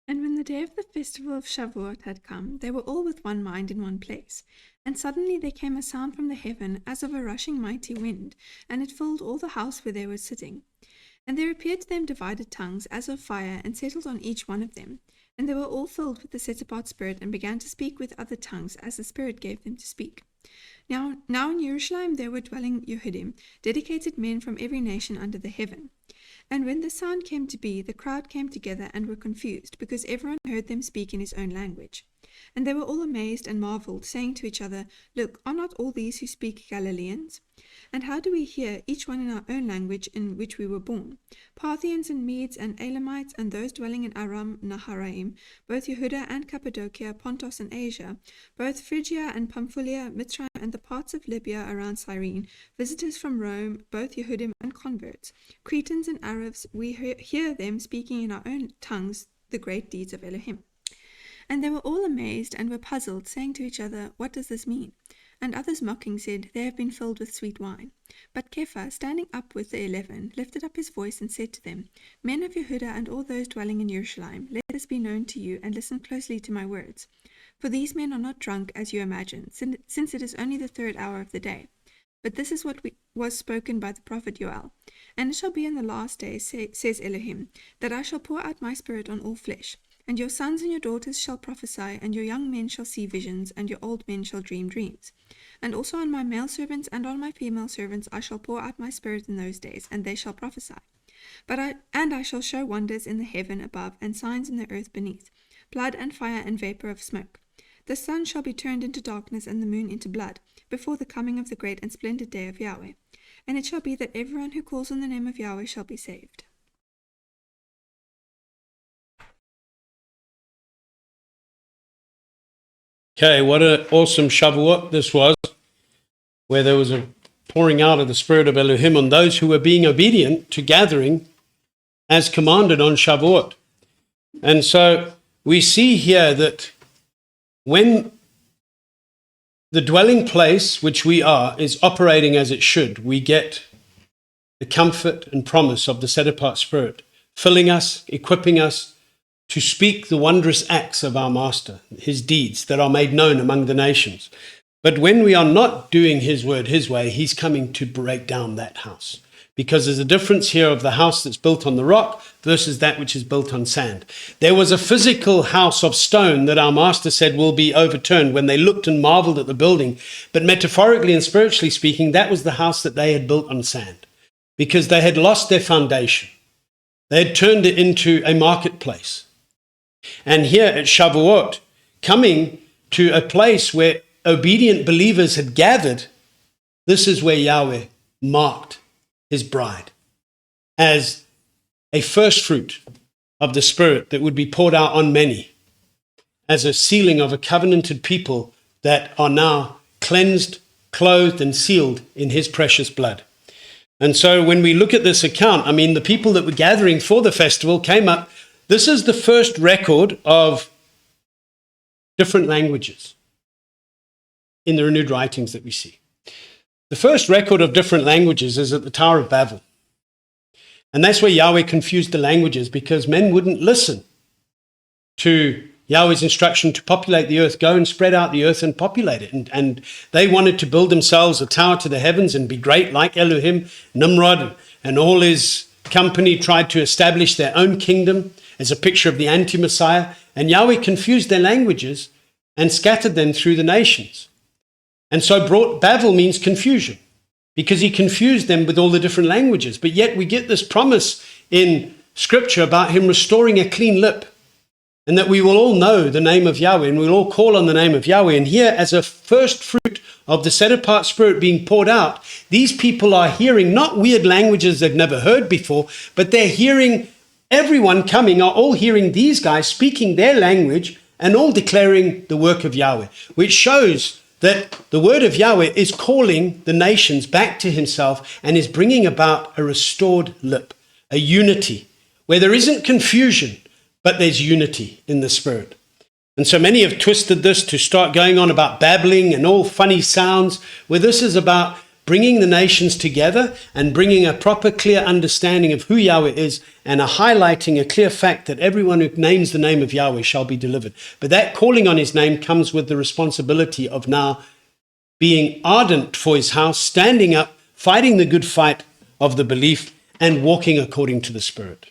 And when the day of the festival of Shavuot had come, they were all with one mind in one place. And suddenly there came a sound from the heaven as of a rushing mighty wind, and it filled all the house where they were sitting. And there appeared to them divided tongues as of fire, and settled on each one of them. And they were all filled with the set-apart Spirit, and began to speak with other tongues, as the Spirit gave them to speak. Now in Jerusalem there were dwelling Yehudim, dedicated men from every nation under the heaven. And when the sound came to be, the crowd came together and were confused, because everyone heard them speak in his own language. And they were all amazed and marveled, saying to each other, Look, are not all these who speak Galileans? And how do we hear, each one in our own language in which we were born? Parthians and Medes and Elamites and those dwelling in Aram Naharaim, both Yehuda and Cappadocia, Pontus and Asia, both Phrygia and Pamphylia, Mitzrayim and the parts of Libya around Cyrene, visitors from Rome, both Yehudim and converts, Cretans and Arabs, we hear them speaking in our own tongues the great deeds of Elohim. And they were all amazed and were puzzled, saying to each other, What does this mean? And others mocking said, They have been filled with sweet wine. But Kepha, standing up with the 11, lifted up his voice and said to them, Men of Yehuda and all those dwelling in Jerusalem, let this be known to you, and listen closely to my words. For these men are not drunk, as you imagine, since it is only the 3rd hour of the day. But this is what was spoken by the prophet Joel. And it shall be in the last days, says Elohim, that I shall pour out my Spirit on all flesh. And your sons and your daughters shall prophesy, and your young men shall see visions, and your old men shall dream dreams. And also on my male servants and on my female servants I shall pour out my Spirit in those days, and they shall prophesy. I shall show wonders in the heaven above, and signs in the earth beneath, blood and fire and vapor of smoke. The sun shall be turned into darkness, and the moon into blood, before the coming of the great and splendid day of Yahweh. And it shall be that everyone who calls on the name of Yahweh shall be saved. Okay, what an awesome Shavuot this was, where there was a pouring out of the Spirit of Elohim on those who were being obedient to gathering as commanded on Shavuot. And so we see here that when the dwelling place, which we are, is operating as it should, we get the comfort and promise of the set-apart Spirit, filling us, equipping us, to speak the wondrous acts of our Master, his deeds that are made known among the nations. But when we are not doing his word his way, he's coming to break down that house. Because there's a difference here of the house that's built on the rock versus that which is built on sand. There was a physical house of stone that our Master said will be overturned when they looked and marveled at the building. But metaphorically and spiritually speaking, that was the house that they had built on sand. Because they had lost their foundation. They had turned it into a marketplace. And here at Shavuot, coming to a place where obedient believers had gathered, this is where Yahweh marked his bride as a first fruit of the Spirit that would be poured out on many, as a sealing of a covenanted people that are now cleansed, clothed, and sealed in his precious blood. And so when we look at this account, the people that were gathering for the festival came up. This is the first record of different languages in the renewed writings that we see. The first record of different languages is at the Tower of Babel. And that's where Yahweh confused the languages, because men wouldn't listen to Yahweh's instruction to populate the earth, go and spread out the earth and populate it. And they wanted to build themselves a tower to the heavens and be great like Elohim. Nimrod and all his company tried to establish their own kingdom as a picture of the anti-Messiah, and Yahweh confused their languages and scattered them through the nations. And so Babel means confusion, because he confused them with all the different languages. But yet we get this promise in Scripture about him restoring a clean lip, and that we will all know the name of Yahweh, and we'll all call on the name of Yahweh. And here, as a first fruit of the set-apart Spirit being poured out, these people are hearing not weird languages they've never heard before, but they're hearing everyone coming, are all hearing these guys speaking their language and all declaring the work of Yahweh, which shows that the word of Yahweh is calling the nations back to himself and is bringing about a restored lip, a unity, where there isn't confusion, but there's unity in the Spirit. And so many have twisted this to start going on about babbling and all funny sounds, where this is about bringing the nations together and bringing a proper, clear understanding of who Yahweh is, and highlighting a clear fact that everyone who names the name of Yahweh shall be delivered. But that calling on his name comes with the responsibility of now being ardent for his house, standing up, fighting the good fight of the belief, and walking according to the Spirit.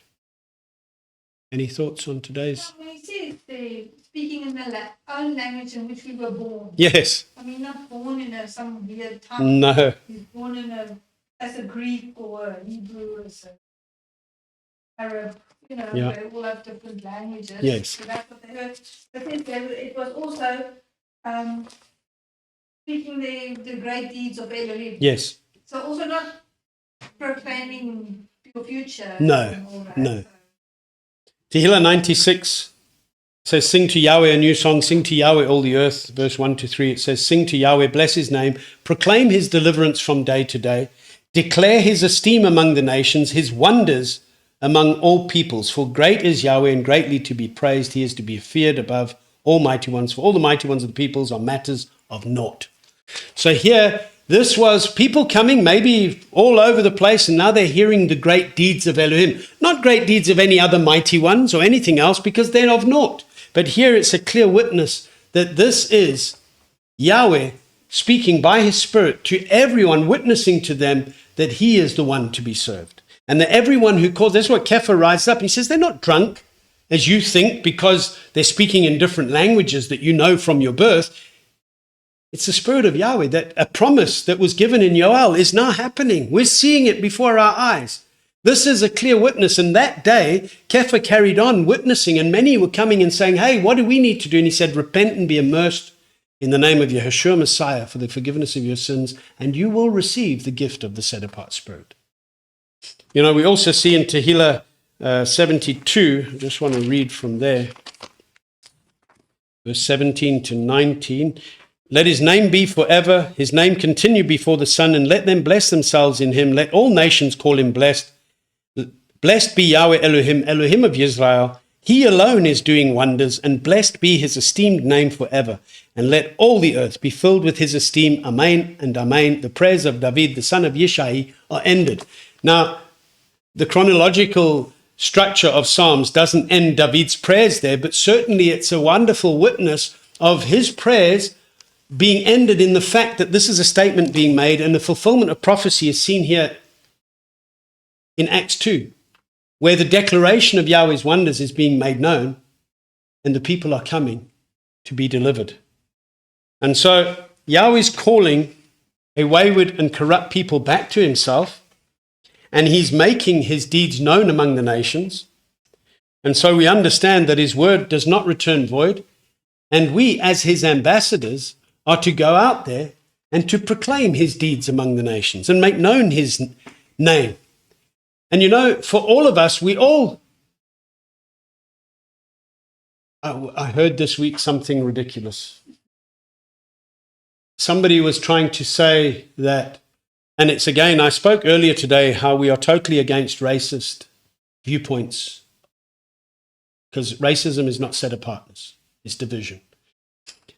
Any thoughts on today's? When he says they're speaking in the own language in which we were born. Yes. I mean, not born in some weird tongue. No. He's born as a Greek or a Hebrew or an Arab. Yeah. They all have different languages. Yes. So that's what they heard. But it was also speaking the great deeds of Elohim. Yes. So also not proclaiming your future. No. And all that. No. Tehillah 96 says, sing to Yahweh a new song, sing to Yahweh all the earth. Verse 1 to 3, it says, sing to Yahweh, bless his name, proclaim his deliverance from day to day, declare his esteem among the nations, his wonders among all peoples. For great is Yahweh and greatly to be praised. He is to be feared above all mighty ones. For all the mighty ones of the peoples are matters of naught. So here, this was people coming maybe all over the place, and now they're hearing the great deeds of Elohim. Not great deeds of any other mighty ones or anything else, because they're of naught. But here it's a clear witness that this is Yahweh speaking by his Spirit to everyone, witnessing to them that he is the one to be served. And that everyone who calls, that's what Kepha rises up. He says they're not drunk, as you think, because they're speaking in different languages that you know from your birth. It's the Spirit of Yahweh, that a promise that was given in Yoel is now happening. We're seeing it before our eyes. This is a clear witness. And that day, Kepha carried on witnessing, and many were coming and saying, hey, what do we need to do? And he said, repent and be immersed in the name of Yeshua Messiah for the forgiveness of your sins, and you will receive the gift of the set-apart Spirit. We also see in Tehillah 72, I just want to read from there, verse 17 to 19. Let his name be forever, his name continue before the sun, and let them bless themselves in him. Let all nations call him blessed. Blessed be Yahweh Elohim, Elohim of Israel. He alone is doing wonders, and blessed be his esteemed name forever. And let all the earth be filled with his esteem. Amen and amen. The prayers of David, the son of Yishai, are ended. Now, the chronological structure of Psalms doesn't end David's prayers there, but certainly it's a wonderful witness of his prayers being ended in the fact that this is a statement being made, and the fulfillment of prophecy is seen here in Acts 2, where the declaration of Yahweh's wonders is being made known, and the people are coming to be delivered. And so Yahweh's calling a wayward and corrupt people back to himself, and he's making his deeds known among the nations. And so we understand that his word does not return void, and we, as his ambassadors, are to go out there and to proclaim his deeds among the nations and make known his name. And for all of us, I heard this week something ridiculous. Somebody was trying to say that, and it's again, I spoke earlier today how we are totally against racist viewpoints, because racism is not set apartness, it's division.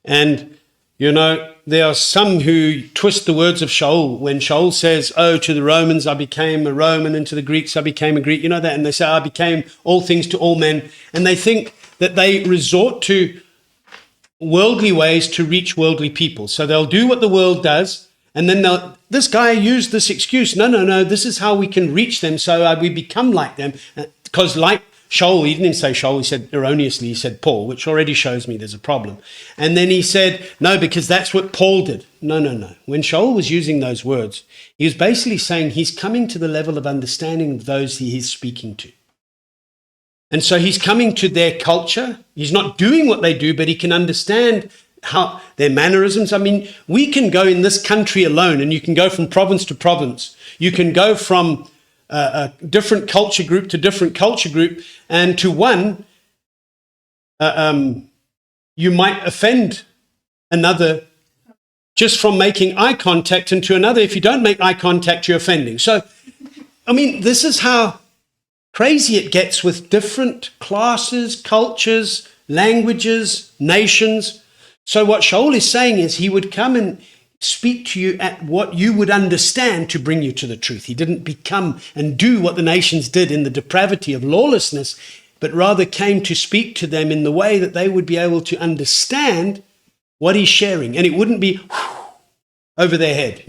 And there are some who twist the words of Shaul when Shaul says, oh, to the Romans I became a Roman, and to the Greeks I became a Greek. You know that? And they say, I became all things to all men. And they think that they resort to worldly ways to reach worldly people. So they'll do what the world does, and then this guy used this excuse. No, this is how we can reach them, so we become like them. Because like Shaul, he didn't say Shaul, he said erroneously, he said Paul, which already shows me there's a problem. And then he said, no, because that's what Paul did. No. When Shaul was using those words, he was basically saying he's coming to the level of understanding of those he is speaking to. And so he's coming to their culture. He's not doing what they do, but he can understand how their mannerisms. I mean, we can go in this country alone, and you can go from province to province. You can go from a different culture group to different culture group, and to one, you might offend another just from making eye contact, and to another, if you don't make eye contact, you're offending. So, I mean, this is how crazy it gets with different classes, cultures, languages, nations. So what Shaul is saying is he would come and speak to you at what you would understand to bring you to the truth. He didn't become and do what the nations did in the depravity of lawlessness, but rather came to speak to them in the way that they would be able to understand what he's sharing. And it wouldn't be over their head,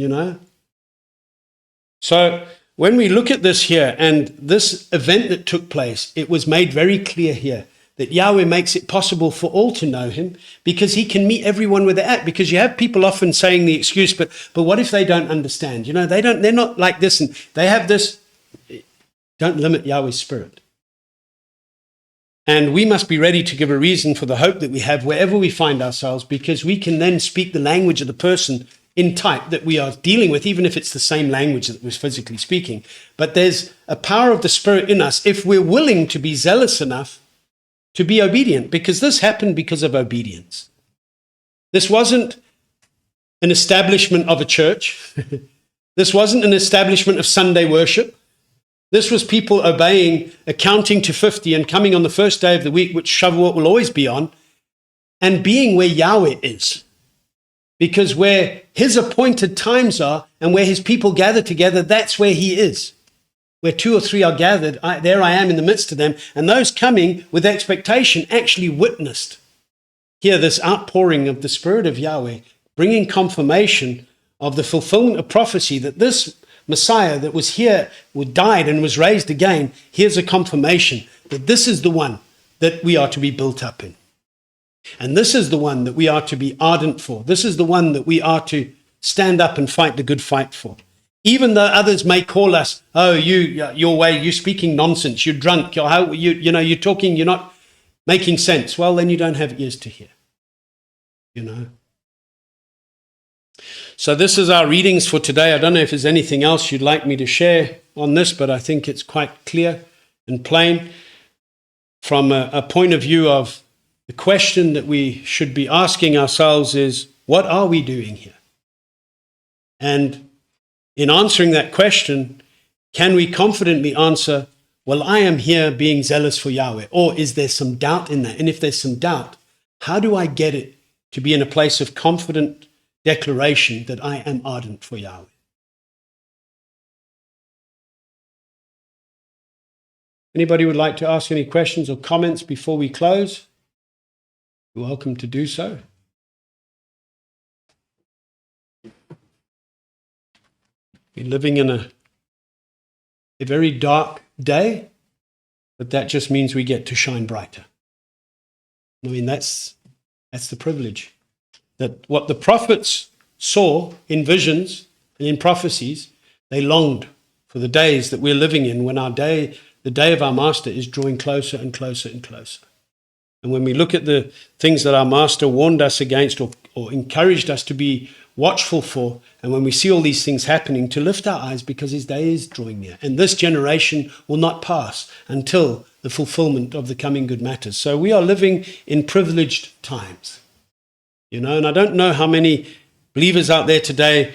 So when we look at this here and this event that took place, it was made very clear here that Yahweh makes it possible for all to know him because he can meet everyone where they're at. Because you have people often saying the excuse, but what if they don't understand? You know, they're not like this and they have this. Don't limit Yahweh's spirit. And we must be ready to give a reason for the hope that we have wherever we find ourselves, because we can then speak the language of the person in type that we are dealing with, even if it's the same language that we're physically speaking. But there's a power of the Spirit in us if we're willing to be zealous enough to be obedient, because this happened because of obedience. This wasn't an establishment of a church. This wasn't an establishment of Sunday worship. This was people obeying, accounting to 50 and coming on the first day of the week, which Shavuot will always be on, and being where Yahweh is. Because where his appointed times are and where his people gather together, that's where he is. Where 2 or 3 are gathered, there I am in the midst of them. And those coming with expectation actually witnessed here this outpouring of the Spirit of Yahweh, bringing confirmation of the fulfillment of prophecy that this Messiah that was here, who died and was raised again, here's a confirmation that this is the one that we are to be built up in. And this is the one that we are to be ardent for. This is the one that we are to stand up and fight the good fight for. Even though others may call us, oh, your way, you're speaking nonsense, you're drunk, you're talking, you're not making sense. Well, then you don't have ears to hear, you know. So this is our readings for today. I don't know if there's anything else you'd like me to share on this, but I think it's quite clear and plain from a point of view of the question that we should be asking ourselves is, what are we doing here? And in answering that question, can we confidently answer, well, I am here being zealous for Yahweh? Or is there some doubt in that? And if there's some doubt, how do I get it to be in a place of confident declaration that I am ardent for Yahweh? Anybody would like to ask any questions or comments before we close? You're welcome to do so. We're living in a very dark day, but that just means we get to shine brighter. I mean, that's the privilege. That what the prophets saw in visions and in prophecies, they longed for the days that we're living in when the day of our Master is drawing closer and closer and closer. And when we look at the things that our Master warned us against or encouraged us to be watchful for, and when we see all these things happening, to lift our eyes because his day is drawing near. And this generation will not pass until the fulfillment of the coming good matters. So we are living in privileged times. You know, and I don't know how many believers out there today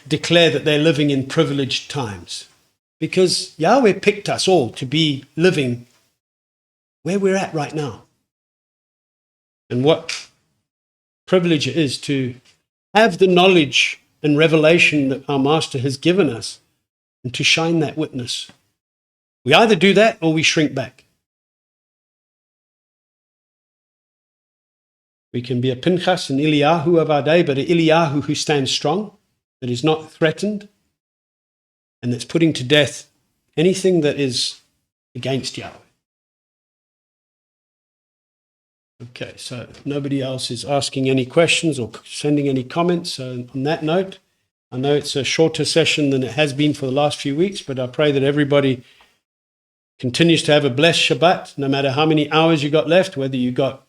declare that they're living in privileged times, because Yahweh picked us all to be living where we're at right now. And what privilege it is to have the knowledge and revelation that our Master has given us and to shine that witness. We either do that or we shrink back. We can be a Pinchas and Eliyahu of our day, but an Eliyahu who stands strong, that is not threatened, and that's putting to death anything that is against Yahweh. Okay, so nobody else is asking any questions or sending any comments. So on that note, I know it's a shorter session than it has been for the last few weeks, but I pray that everybody continues to have a blessed Shabbat, no matter how many hours you got left, whether you got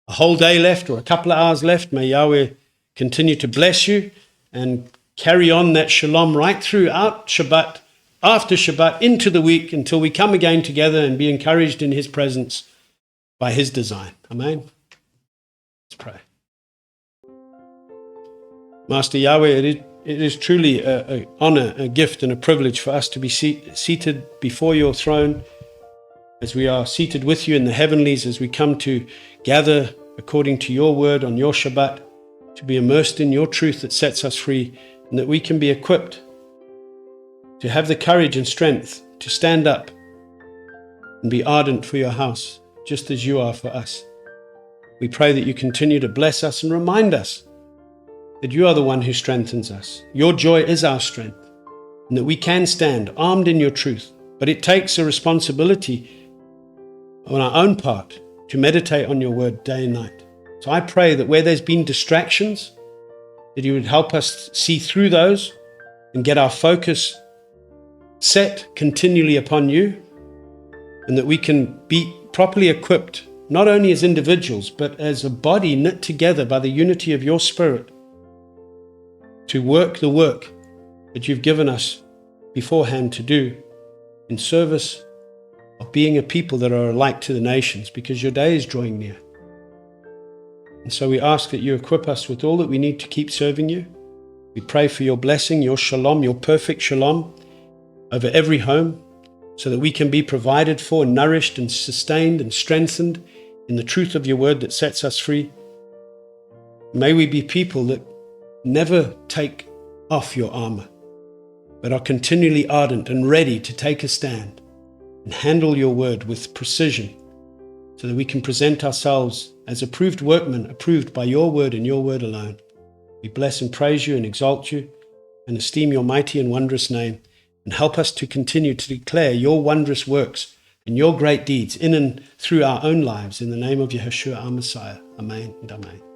a whole day left or a couple of hours left. May Yahweh continue to bless you and carry on that shalom right throughout Shabbat, after Shabbat, into the week, until we come again together and be encouraged in his presence by his design. Amen. Let's pray. Master Yahweh, it is truly an honor, a gift, and a privilege for us to be seated before your throne, as we are seated with you in the heavenlies, as we come to gather according to your word on your Shabbat, to be immersed in your truth that sets us free, and that we can be equipped to have the courage and strength to stand up and be ardent for your house, just as you are for us. We pray that you continue to bless us and remind us that you are the one who strengthens us. Your joy is our strength. and that we can stand armed in your truth. But it takes a responsibility on our own part to meditate on your word day and night. So I pray that where there's been distractions, that you would help us see through those and get our focus set continually upon you, and that we can be properly equipped, not only as individuals, but as a body knit together by the unity of your Spirit, to work the work that you've given us beforehand to do in service of being a people that are a light to the nations, because your day is drawing near. And so we ask that you equip us with all that we need to keep serving you. We pray for your blessing, your shalom, your perfect shalom over every home, so that we can be provided for, nourished and sustained and strengthened in the truth of your word that sets us free. May we be people that never take off your armor, but are continually ardent and ready to take a stand and handle your word with precision, so that we can present ourselves as approved workmen, approved by your word and your word alone. We bless and praise you and exalt you and esteem your mighty and wondrous name, and help us to continue to declare your wondrous works and your great deeds in and through our own lives. In the name of Yeshua, our Messiah. Amen and amen.